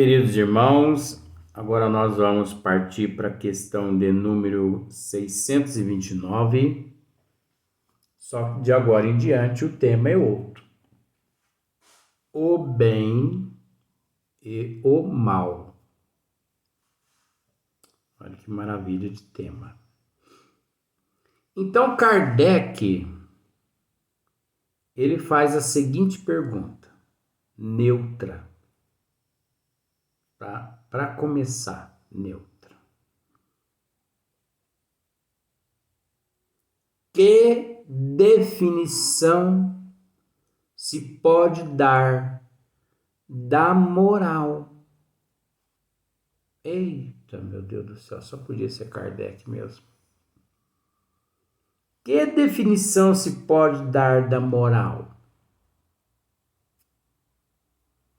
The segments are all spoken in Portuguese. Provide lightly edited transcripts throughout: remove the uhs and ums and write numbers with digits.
Queridos irmãos, agora nós vamos partir para a questão de número 629. Só que de agora em diante o tema é outro. O bem e o mal. Olha que maravilha de tema. Então Kardec, ele faz a seguinte pergunta, neutra. Para começar, neutra. Que definição se pode dar da moral? Eita, meu Deus do céu, só podia ser Kardec mesmo. Que definição se pode dar da moral?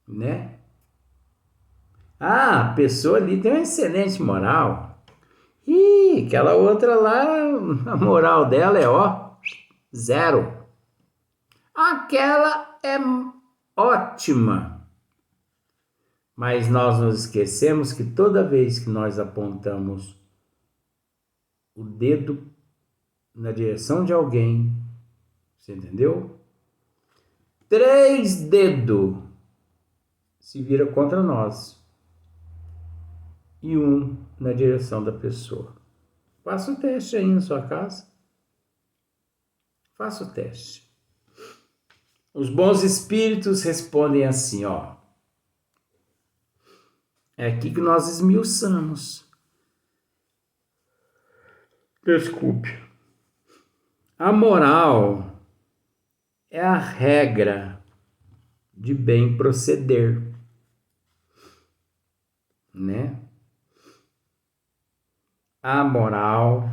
Né? Ah, a pessoa ali tem uma excelente moral. Ih, aquela outra lá, a moral dela é zero. Aquela é ótima. Mas nós nos esquecemos que toda vez que nós apontamos o dedo na direção de alguém, você entendeu? 3 dedos se vira contra nós. E 1 na direção da pessoa. Faça o teste aí na sua casa. Faça o teste. Os bons espíritos respondem assim, É aqui que nós esmiuçamos. Desculpe. A moral é a regra de bem proceder, né? A moral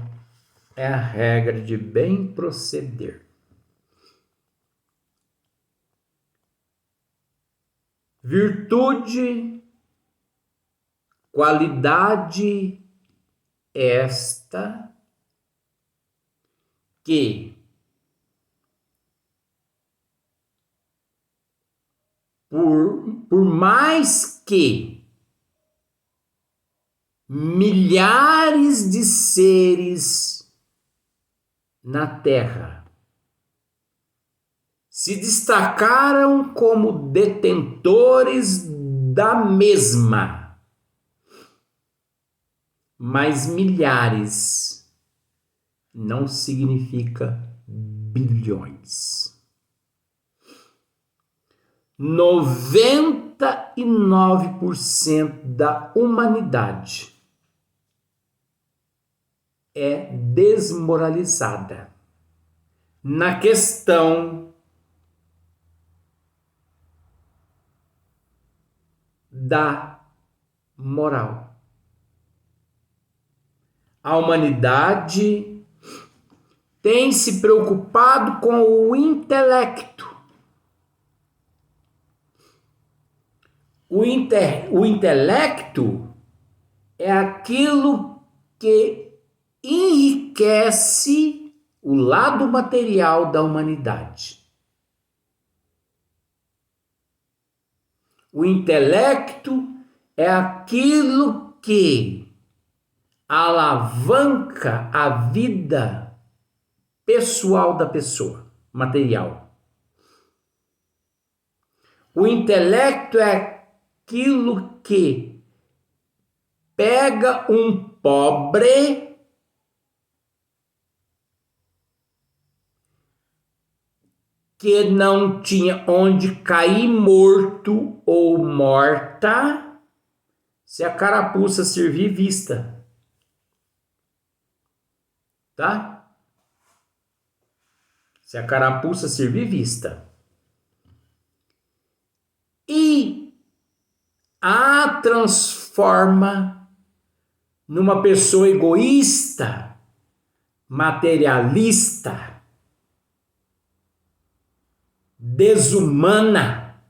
é a regra de bem proceder. Virtude, qualidade esta que, por mais que milhares de seres na Terra se destacaram como detentores da mesma, mas milhares não significa bilhões. 99% da humanidade é desmoralizada na questão da moral. A humanidade tem se preocupado com o intelecto. O intelecto é aquilo que enriquece o lado material da humanidade. O intelecto é aquilo que alavanca a vida pessoal da pessoa, material. O intelecto é aquilo que pega um pobre que não tinha onde cair morto ou morta se a carapuça servir vista. Tá? Se a carapuça servir vista. E a transforma numa pessoa egoísta, materialista, desumana.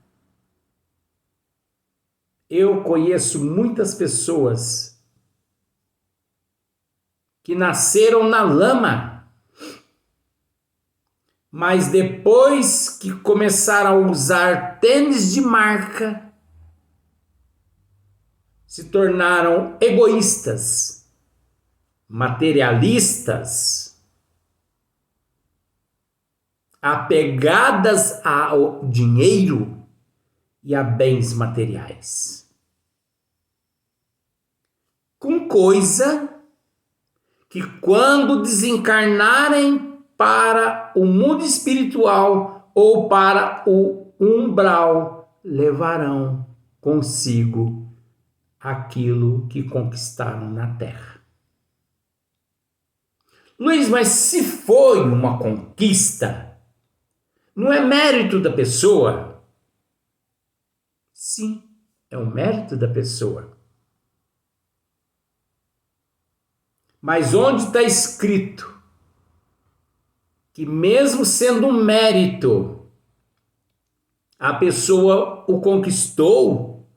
Eu conheço muitas pessoas que nasceram na lama, mas depois que começaram a usar tênis de marca, se tornaram egoístas, materialistas, apegadas ao dinheiro e a bens materiais. Com coisa que, quando desencarnarem para o mundo espiritual ou para o umbral, levarão consigo aquilo que conquistaram na Terra. Luiz, mas se foi uma conquista, não é mérito da pessoa? Sim, é um mérito da pessoa. Mas onde está escrito que, mesmo sendo um mérito, a pessoa o conquistou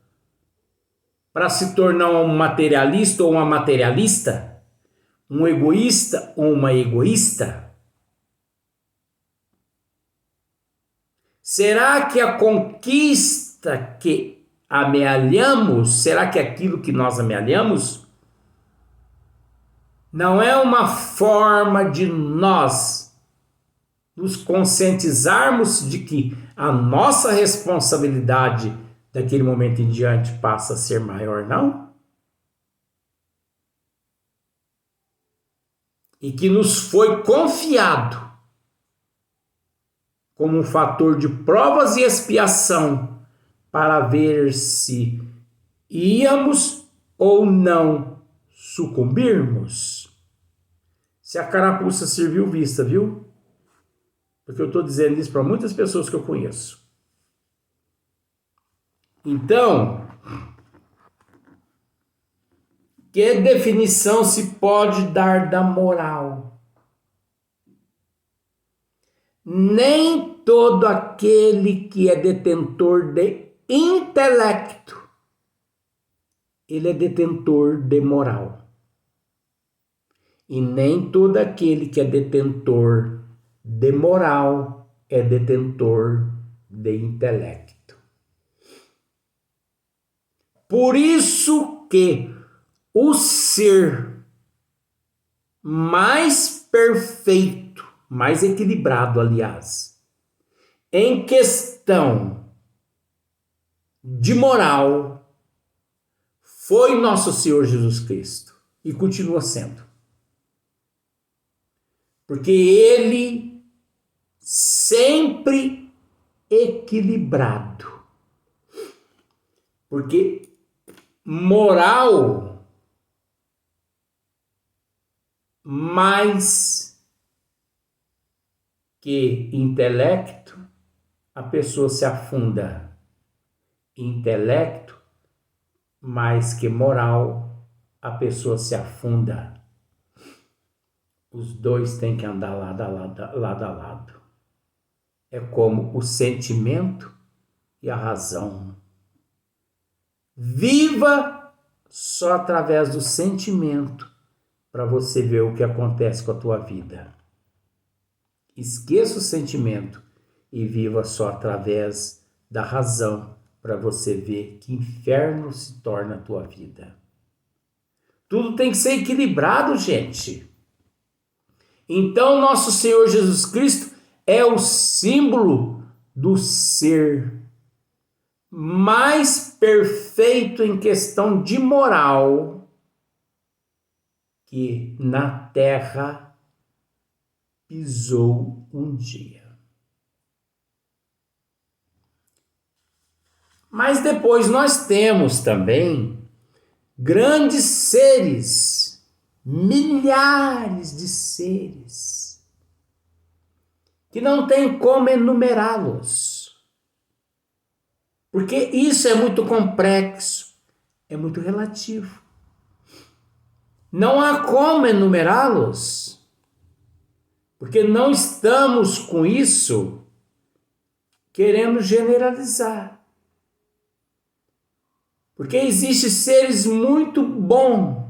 para se tornar um materialista ou uma materialista, um egoísta ou uma egoísta? Será que a conquista que amealhamos, será que aquilo que nós amealhamos não é uma forma de nós nos conscientizarmos de que a nossa responsabilidade daquele momento em diante passa a ser maior, não? E que nos foi confiado como um fator de provas e expiação para ver se íamos ou não sucumbirmos. Se a carapuça serviu vista, viu? Porque eu estou dizendo isso para muitas pessoas que eu conheço. Então, que definição se pode dar da moral? Nem todo aquele que é detentor de intelecto, ele é detentor de moral. E nem todo aquele que é detentor de moral é detentor de intelecto. Por isso que o ser mais perfeito, mais equilibrado, aliás, em questão de moral, foi nosso Senhor Jesus Cristo e continua sendo. Porque ele sempre equilibrado. Porque moral mais que intelecto, a pessoa se afunda. Intelecto mais que moral, a pessoa se afunda. Os dois têm que andar lado a lado. É como o sentimento e a razão. Viva só através do sentimento para você ver o que acontece com a tua vida. Esqueça o sentimento e viva só através da razão para você ver que inferno se torna a tua vida. Tudo tem que ser equilibrado, gente. Então, nosso Senhor Jesus Cristo é o símbolo do ser mais perfeito em questão de moral que na terra pisou um dia. Mas depois nós temos também grandes seres, milhares de seres, que não tem como enumerá-los. Porque isso é muito complexo, é muito relativo. Não há como enumerá-los, porque não estamos com isso querendo generalizar. Porque existem seres muito bons,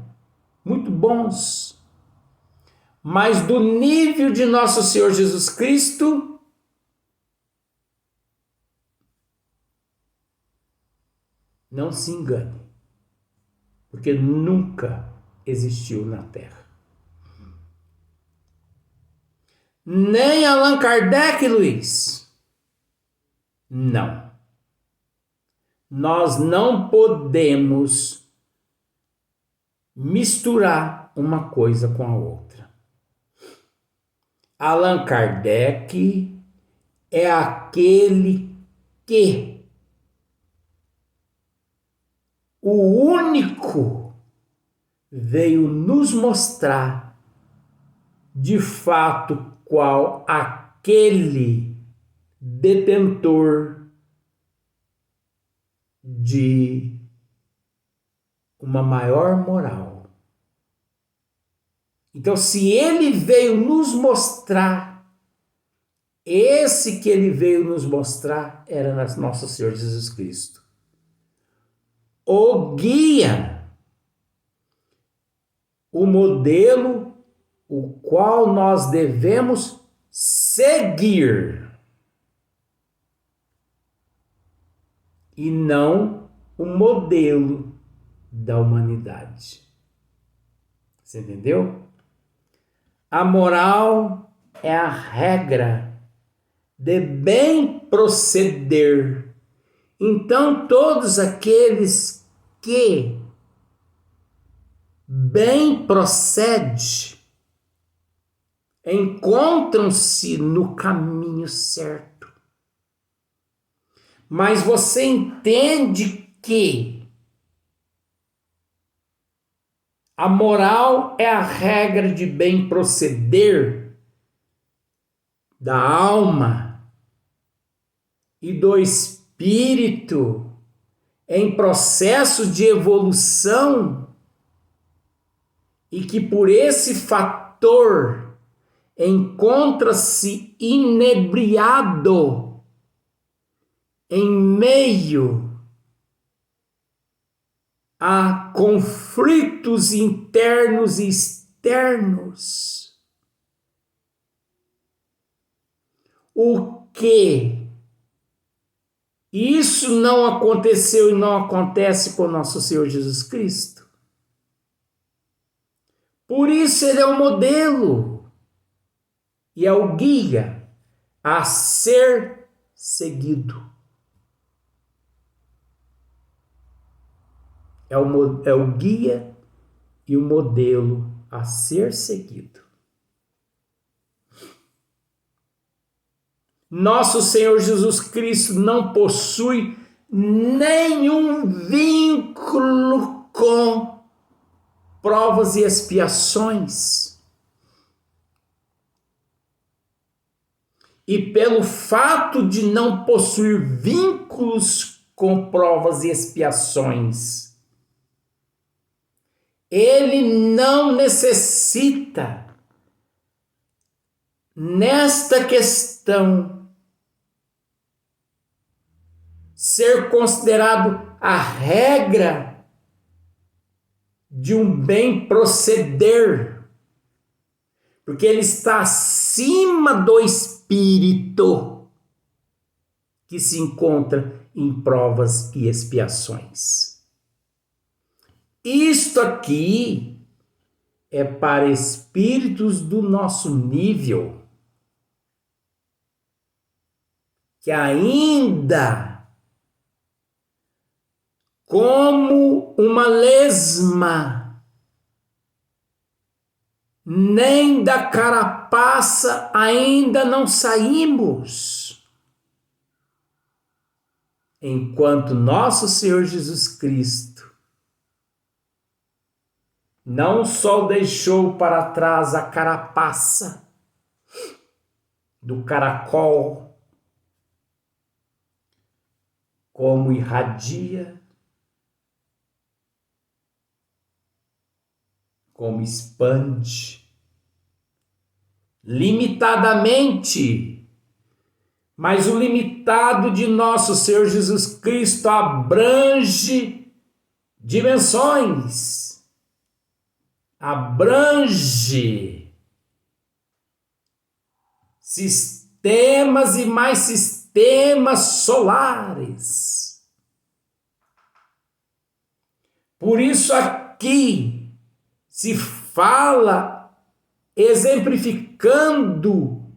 mas do nível de nosso Senhor Jesus Cristo, não se engane. porque nunca existiu na Terra. Nem Allan Kardec, Luiz. Não. Nós não podemos misturar uma coisa com a outra. Allan Kardec é aquele que o único veio nos mostrar de fato qual aquele detentor de uma maior moral. Então, se ele veio nos mostrar, esse que ele veio nos mostrar era nosso Senhor Jesus Cristo. O guia, o modelo, o qual nós devemos seguir. E não o modelo da humanidade. Você entendeu? A moral é a regra de bem proceder. Então, todos aqueles que bem procedem encontram-se no caminho certo. Mas você entende que a moral é a regra de bem proceder da alma e do espírito em processo de evolução, e que por esse fator encontra-se inebriado em meio a conflitos internos e externos. O que isso não aconteceu e não acontece com nosso Senhor Jesus Cristo. Por isso ele é o modelo e é o guia a ser seguido. É o guia e o modelo a ser seguido. Nosso Senhor Jesus Cristo não possui nenhum vínculo com provas e expiações. E pelo fato de não possuir vínculos com provas e expiações, ele não necessita, nesta questão, ser considerado a regra de um bem proceder, porque ele está acima do espírito que se encontra em provas e expiações. Isto aqui é para espíritos do nosso nível, que ainda, como uma lesma, nem da carapaça ainda não saímos, enquanto nosso Senhor Jesus Cristo não só deixou para trás a carapaça do caracol, como irradia, como expande, limitadamente, mas o limitado de nosso Senhor Jesus Cristo abrange dimensões, abrange sistemas e mais sistemas solares. Por isso, aqui se fala exemplificando,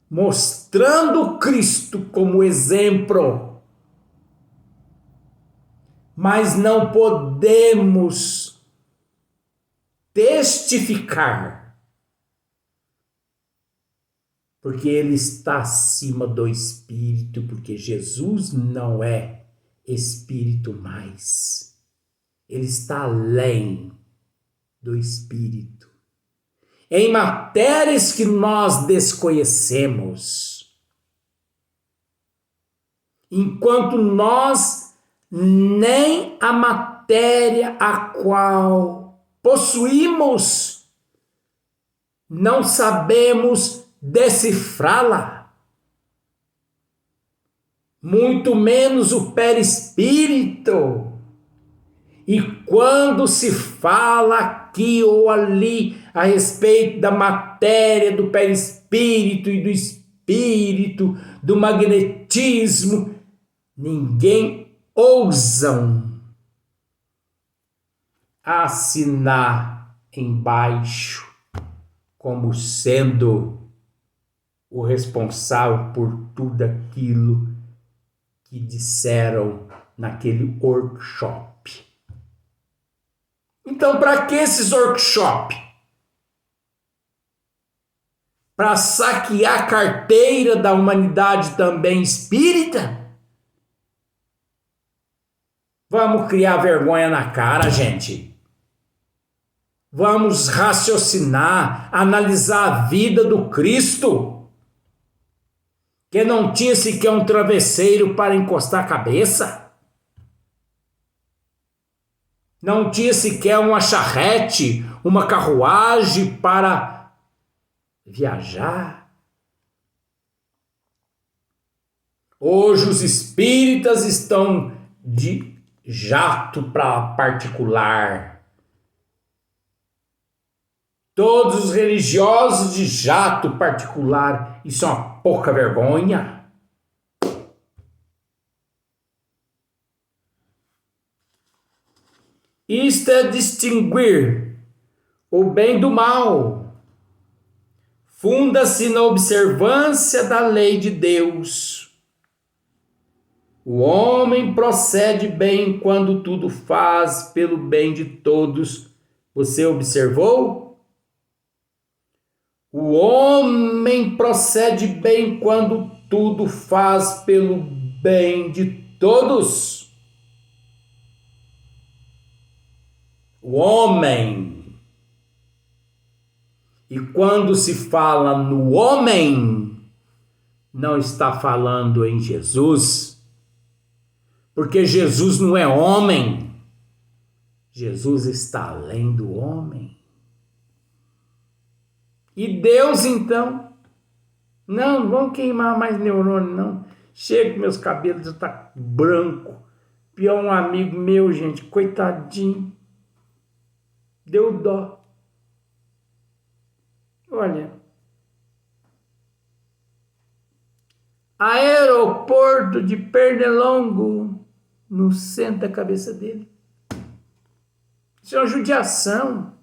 mostrando Cristo como exemplo. Mas não podemos testificar, porque ele está acima do Espírito, porque Jesus não é Espírito mais. Ele está além do Espírito. Em matérias que nós desconhecemos, enquanto nós nem a matéria a qual possuímos, não sabemos decifrá-la, muito menos o perispírito. E quando se fala aqui ou ali a respeito da matéria, do perispírito e do espírito, do magnetismo, ninguém ousam assinar embaixo como sendo o responsável por tudo aquilo que disseram naquele workshop. Então, para que esses workshops? Para saquear a carteira da humanidade também espírita? Vamos criar vergonha na cara, gente. Vamos raciocinar, analisar a vida do Cristo, que não tinha sequer um travesseiro para encostar a cabeça. Não tinha sequer uma charrete, uma carruagem para viajar. Hoje os espíritas estão de jato para particular. Todos os religiosos de jato particular. Isso é uma pouca vergonha. Isto é distinguir o bem do mal. Funda-se na observância da lei de Deus. O homem procede bem quando tudo faz pelo bem de todos. Você observou? O homem procede bem quando tudo faz pelo bem de todos. O homem. E quando se fala no homem, não está falando em Jesus, porque Jesus não é homem. Jesus está além do homem. E Deus, então, não vão queimar mais neurônio, não. Chega, meus cabelos já estão branco. Pior um amigo meu, gente, coitadinho. Deu dó. Olha. Aeroporto de Pernilongo, no centro da cabeça dele. Isso é uma judiação.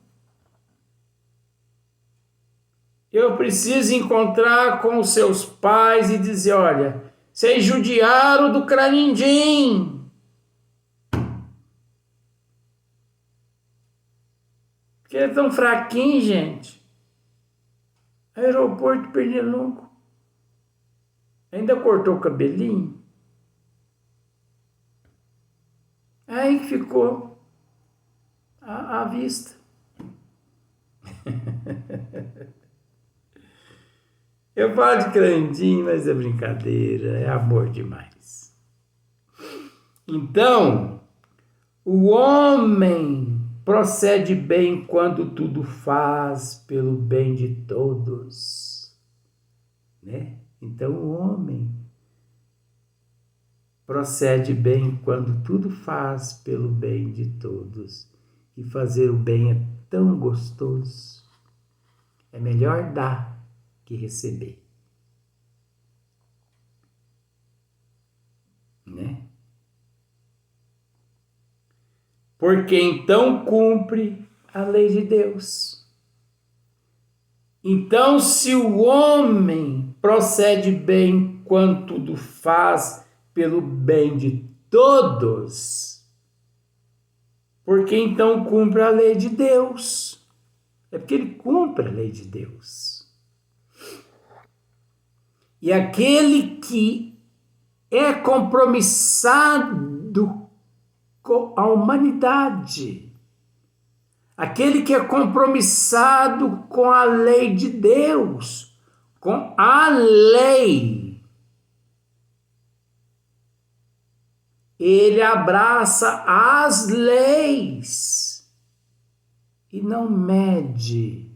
Eu preciso encontrar com os seus pais e dizer, olha, vocês judiaram do Cranindim. Porque ele é tão fraquinho, gente. Aeroporto de Pernilongo. Ainda cortou o cabelinho. Aí que ficou à vista. Eu falo de Cranindim, mas é brincadeira, é amor demais. Então, o homem procede bem quando tudo faz pelo bem de todos, né? Então o homem procede bem quando tudo faz pelo bem de todos. E fazer o bem é tão gostoso. É melhor dar que receber, né? porque então cumpre a lei de Deus. Então, se o homem procede bem quando tudo faz pelo bem de todos, porque então cumpre a lei de Deus. É porque ele cumpre a lei de Deus. E aquele que é compromissado com a humanidade, aquele que é compromissado com a lei de Deus, com a lei, ele abraça as leis e não mede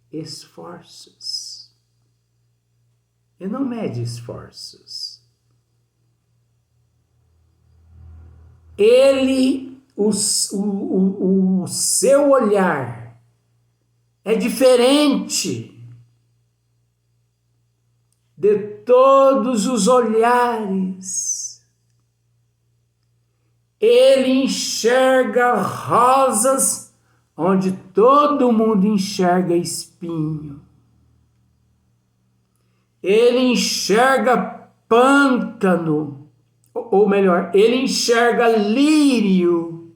esforços. Ele não mede esforços. Ele, o seu olhar é diferente de todos os olhares. Ele enxerga rosas onde todo mundo enxerga espinho. Ele enxerga pântano, ou melhor, ele enxerga lírio,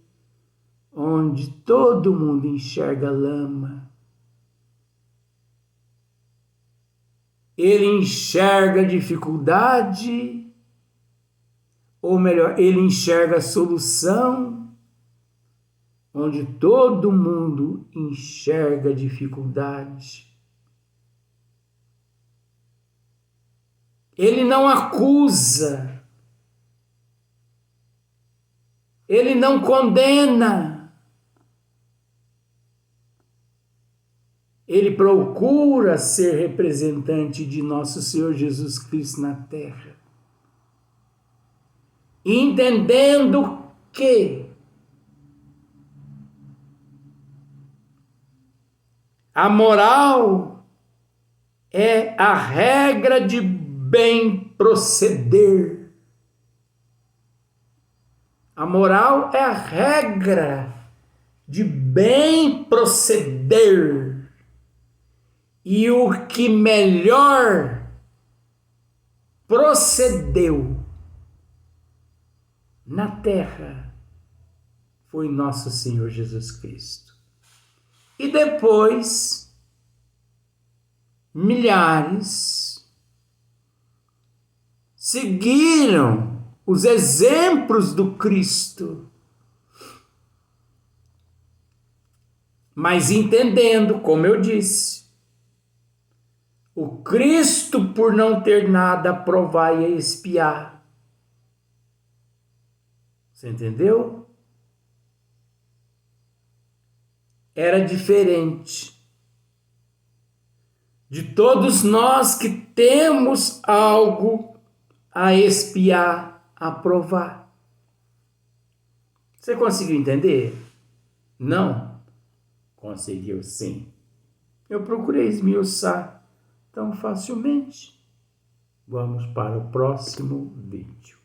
onde todo mundo enxerga lama. Ele enxerga dificuldade, ou melhor, ele enxerga solução, onde todo mundo enxerga dificuldade. Ele não acusa, ele não condena, ele procura ser representante de nosso Senhor Jesus Cristo na terra, entendendo que a moral é a regra de bem proceder. A moral é a regra de bem proceder. E o que melhor procedeu na terra foi nosso Senhor Jesus Cristo. E depois, milhares seguiram os exemplos do Cristo, mas entendendo, como eu disse, o Cristo, por não ter nada a provar e a expiar. Você entendeu? Era diferente de todos nós que temos algo a expiar, a provar. Você conseguiu entender? Não? Conseguiu sim. Eu procurei esmiuçar tão facilmente. Vamos para o próximo vídeo.